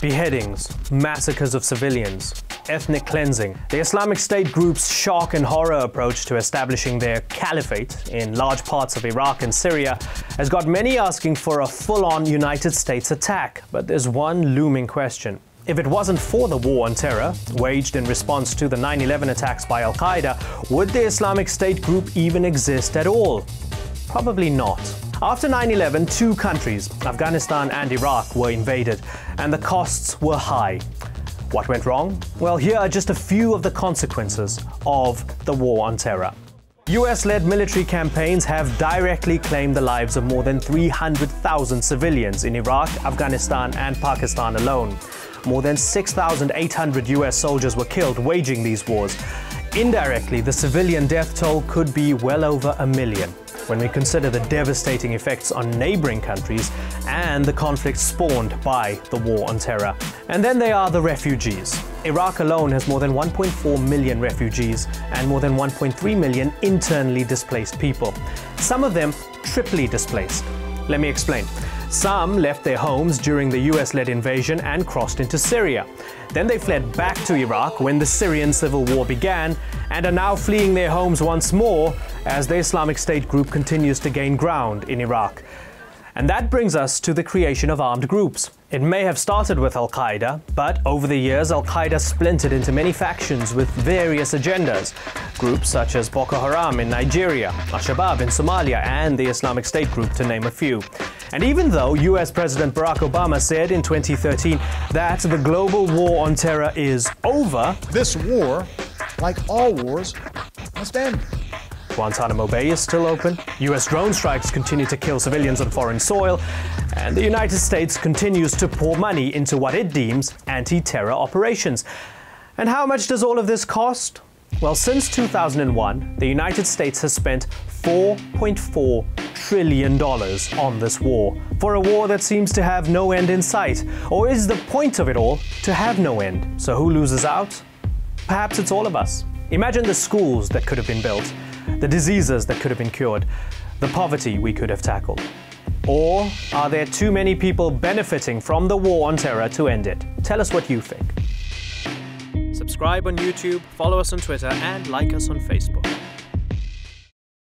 beheadings, massacres of civilians, ethnic cleansing. The Islamic State group's shock and horror approach to establishing their caliphate in large parts of Iraq and Syria has got many asking for a full-on United States attack. But there's one looming question. If it wasn't for the war on terror, waged in response to the 9/11 attacks by Al-Qaeda, would the Islamic State group even exist at all? Probably not. After 9/11, two countries, Afghanistan and Iraq, were invaded, and the costs were high. What went wrong? Well, here are just a few of the consequences of the war on terror. US-led military campaigns have directly claimed the lives of more than 300,000 civilians in Iraq, Afghanistan, and Pakistan alone. More than 6,800 US soldiers were killed waging these wars. Indirectly, the civilian death toll could be well over 1 million. When we consider the devastating effects on neighboring countries and the conflict spawned by the war on terror. And then there are the refugees. Iraq alone has more than 1.4 million refugees and more than 1.3 million internally displaced people. Some of them triply displaced. Let me explain. Some left their homes during the US-led invasion and crossed into Syria. Then they fled back to Iraq when the Syrian civil war began and are now fleeing their homes once more as the Islamic State group continues to gain ground in Iraq. And that brings us to the creation of armed groups. It may have started with Al-Qaeda, but over the years Al-Qaeda splintered into many factions with various agendas. Groups such as Boko Haram in Nigeria, Al-Shabaab in Somalia, and the Islamic State group, to name a few. And even though US President Barack Obama said in 2013 that the global war on terror is over, this war, like all wars, must end. Guantanamo Bay is still open, US drone strikes continue to kill civilians on foreign soil, and the United States continues to pour money into what it deems anti-terror operations. And how much does all of this cost? Well, since 2001, the United States has spent $4.4 trillion on this war, for a war that seems to have no end in sight. Or is the point of it all to have no end? So who loses out? Perhaps it's all of us. Imagine the schools that could have been built, the diseases that could have been cured, the poverty we could have tackled. Or are there too many people benefiting from the war on terror to end it? Tell us what you think. Subscribe on YouTube, follow us on Twitter, and like us on Facebook.